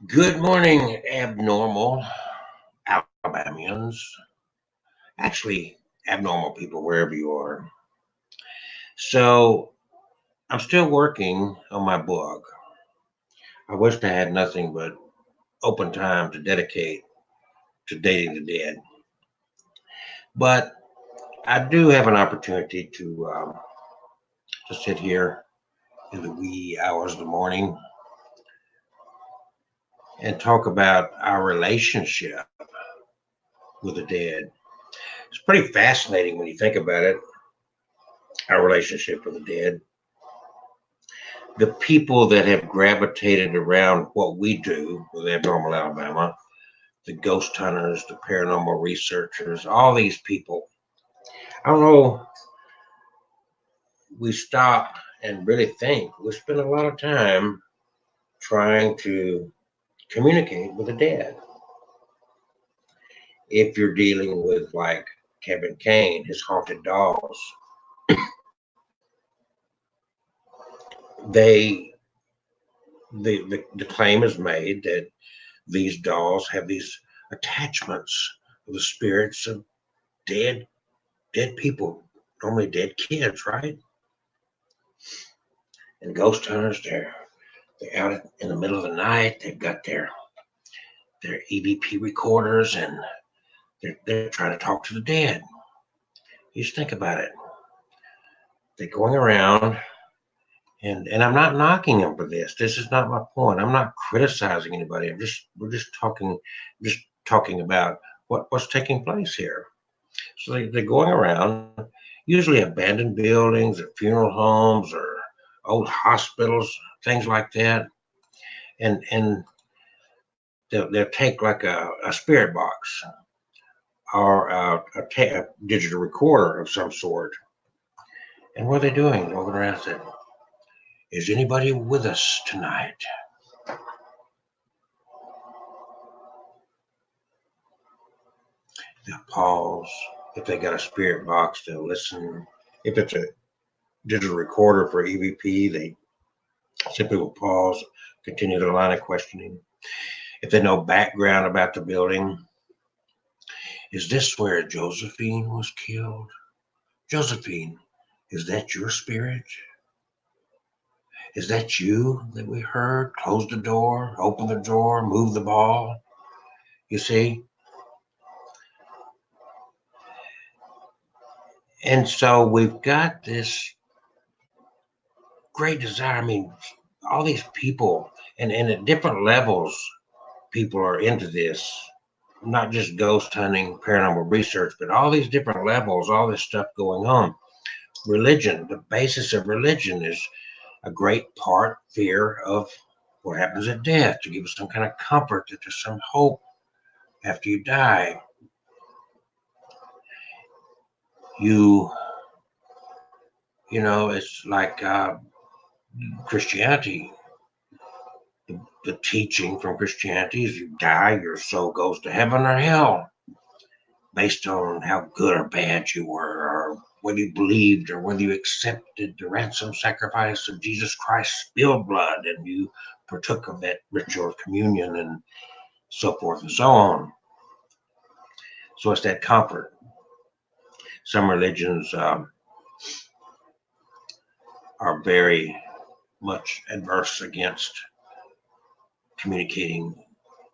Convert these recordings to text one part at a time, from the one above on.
Good morning, abnormal Alabamians. Actually, abnormal people, wherever you are. So, I'm still working on my book. I wished I had nothing but open time to dedicate to dating the dead. But I do have an opportunity to sit here in the wee hours of the morning and talk about our relationship with the dead. It's pretty fascinating when you think about it, our relationship with the dead. The people that have gravitated around what we do with Abnormal Alabama, the ghost hunters, the paranormal researchers, all these people. I don't know, we stop and really think. We spend a lot of time trying to communicate with the dead. If you're dealing with like Kevin Kane, his haunted dolls, they the claim is made that these dolls have these attachments with the spirits of dead people, normally dead kids, right? And ghost hunters, they're out in the middle of the night. They've got their EVP recorders, and they're trying to talk to the dead. You just think about it. They're going around, and I'm not knocking them for this. This is not my point. I'm not criticizing anybody. We're just talking about what's taking place here. So they're going around, usually abandoned buildings or funeral homes or old hospitals, things like that. And they'll take like a spirit box or a digital recorder of some sort. And what are they doing? They're looking around and saying, is anybody with us tonight? They'll pause. If they got a spirit box, they'll listen. If it's a digital recorder for EVP, they simply will pause, continue the line of questioning. If they know background about the building, is this where Josephine was killed? Josephine, is that your spirit? Is that you that we heard? Close the door, open the drawer, move the ball. You see? And so we've got this great desire. I mean, all these people, and at different levels, people are into this. Not just ghost hunting, paranormal research, but all these different levels, all this stuff going on. Religion, the basis of religion is a great part fear of what happens at death, to give us some kind of comfort that there's some hope after you die. You it's like Christianity. The teaching from Christianity is you die, your soul goes to heaven or hell based on how good or bad you were, or whether you believed, or whether you accepted the ransom sacrifice of Jesus Christ's spilled blood and you partook of that ritual of communion and so forth and so on. So it's that comfort. Some religions are very much adverse against communicating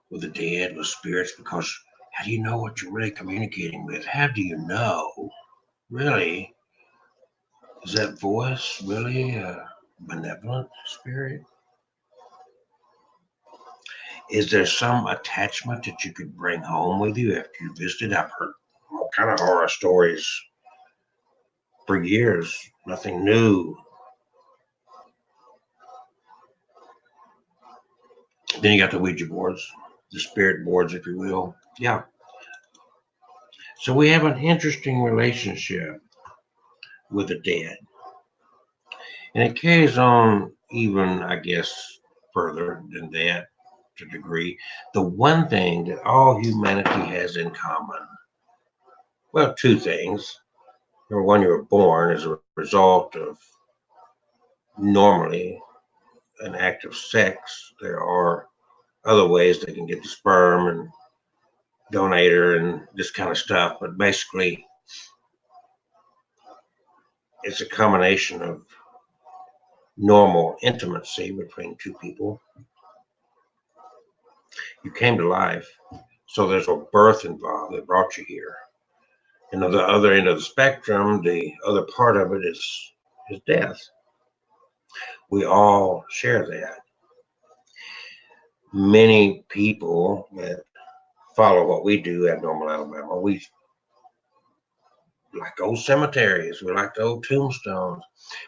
with the dead, with spirits, because how do you know what you're really communicating with? How do you know? Really? Is that voice really a benevolent spirit? Is there some attachment that you could bring home with you after you visited? I've heard all kind of horror stories for years. Nothing new. Then you got the Ouija boards, the spirit boards, if you will. Yeah. So we have an interesting relationship with the dead. And it carries on even, I guess, further than that to a degree. The one thing that all humanity has in common, well, two things. Number one, you were born as a result of normally an act of sex. There are other ways they can get the sperm and donator and this kind of stuff. But basically, it's a combination of normal intimacy between two people. You came to life, so there's a birth involved that brought you here. And on the other end of the spectrum, the other part of it is death. We all share that. Many people that follow what we do at Normal Alabama, we like old cemeteries. We like the old tombstones.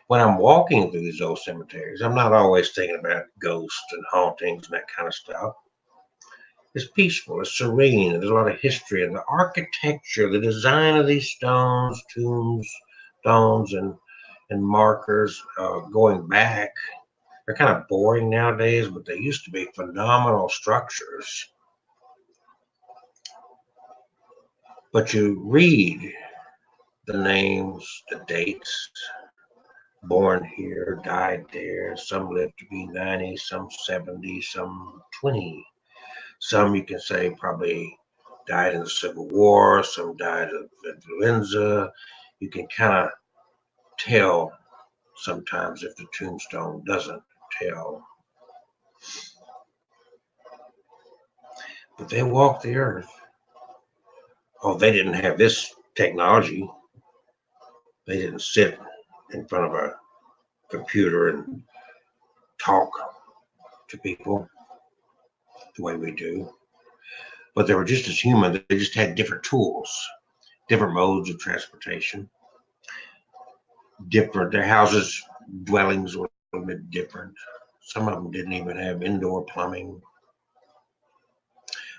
When I'm walking through these old cemeteries, I'm not always thinking about ghosts and hauntings and that kind of stuff. It's peaceful, it's serene, there's a lot of history, and the architecture, the design of these stones, tombstones, and markers going back. They're kind of boring nowadays, but they used to be phenomenal structures. But you read the names, the dates, born here, died there. Some lived to be 90, some 70, some 20. Some you can say probably died in the Civil War, some died of influenza. You can kind of tell sometimes if the tombstone doesn't tell. But they walked the earth. Oh, they didn't have this technology. They didn't sit in front of a computer and talk to people the way we do. But they were just as human. They just had different tools, different modes of transportation, different. Their houses, dwellings were a little bit different. Some of them didn't even have indoor plumbing.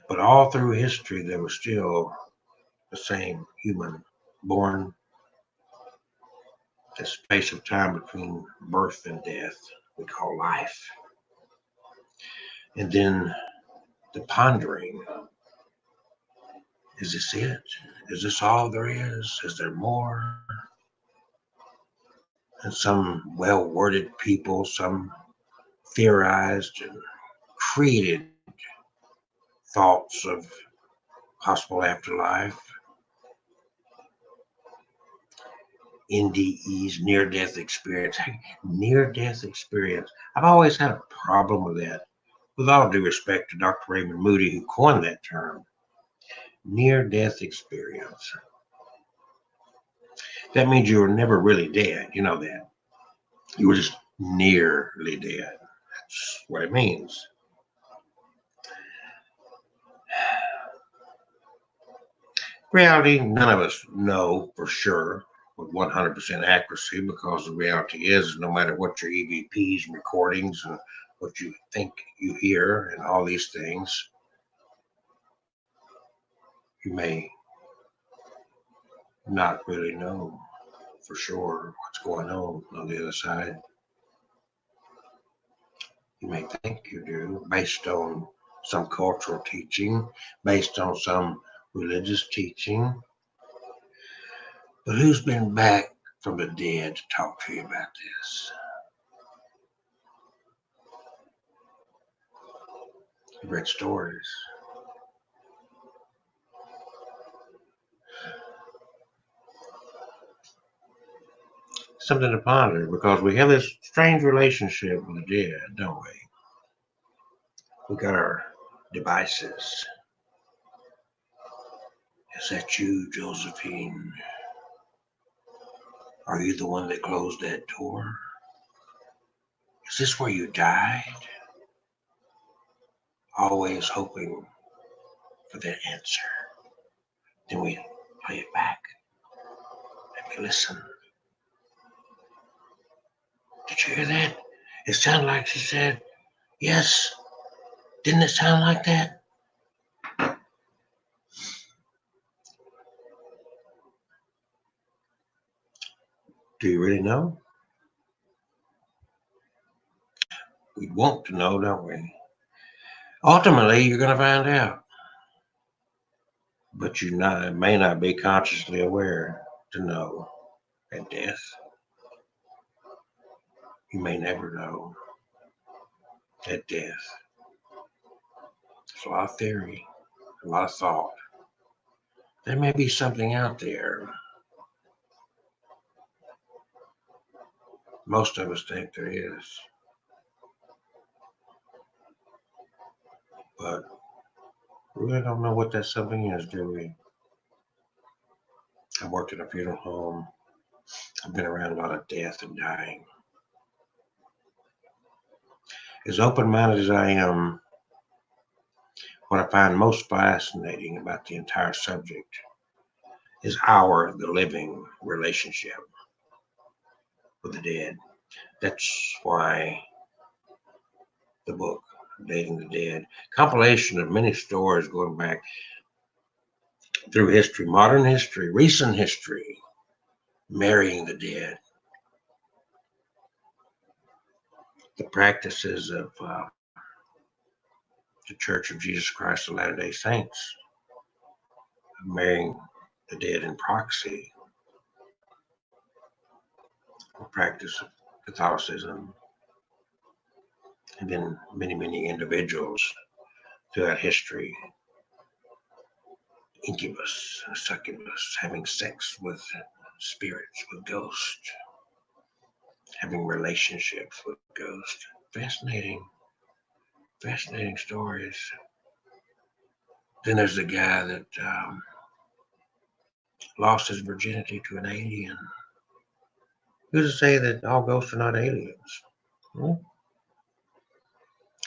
But all through history, they were still the same human, born the space of time between birth and death we call life. And then the pondering. Is this it? Is this all there is? Is there more? And some well-worded people, some theorized and created thoughts of possible afterlife. NDEs, near-death experience. Near-death experience. I've always had a problem with that. With all due respect to Dr. Raymond Moody, who coined that term. Near-death experience. That means you were never really dead. You know that. You were just nearly dead. That's what it means. Reality, none of us know for sure with 100% accuracy, because the reality is no matter what your EVPs and recordings and what you think you hear and all these things, you may not really know for sure what's going on the other side. You may think you do based on some cultural teaching, based on some religious teaching. But who's been back from the dead to talk to you about this? You've read stories. Something to ponder, because we have this strange relationship with the dead, don't we? We got our devices. Is that you, Josephine? Are you the one that closed that door? Is this where you died? Always hoping for that answer. Then we play it back and we listen. Did you hear that? It sounded like she said, yes. Didn't it sound like that? Do you really know? We want to know, don't we? Ultimately, you're going to find out. But you may not be consciously aware to know at death. You may never know at death. There's a lot of theory, a lot of thought. There may be something out there. Most of us think there is. But we really don't know what that something is, do we? I worked in a funeral home. I've been around a lot of death and dying. As open-minded as I am, what I find most fascinating about the entire subject is the living relationship with the dead. That's why the book, Dating the Dead, compilation of many stories going back through history, modern history, recent history, marrying the dead, the practices of the Church of Jesus Christ of Latter-day Saints, marrying the dead in proxy, the practice of Catholicism, and then many, many individuals throughout history, incubus and succubus, having sex with spirits, with ghosts, having relationships with ghosts. Fascinating, fascinating stories. Then there's the guy that lost his virginity to an alien. Who's to say that all ghosts are not aliens? Hmm?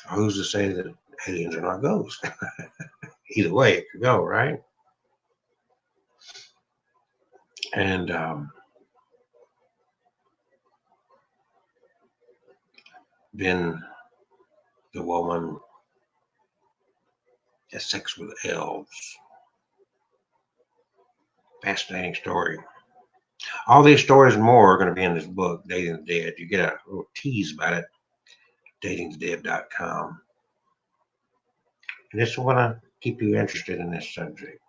Or who's to say that aliens are not ghosts? Either way, it could go, right? And then the woman has sex with elves. Fascinating story. All these stories and more are going to be in this book, Dating the Dead. You get a little tease about it, datingthedead.com. And this will want to keep you interested in this subject.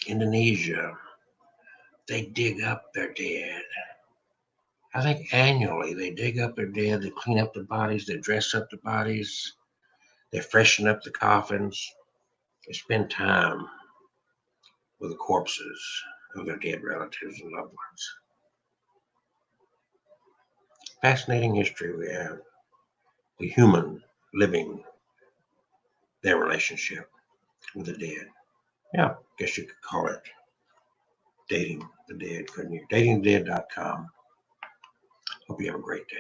Indonesia, they dig up their dead. I think annually they dig up their dead, they clean up the bodies, they dress up the bodies, they freshen up the coffins, they spend time with the corpses of their dead relatives and loved ones. Fascinating history we have. The human living their relationship with the dead. Yeah, I guess you could call it Dating the Dead, couldn't you? Datingthedead.com. Hope you have a great day.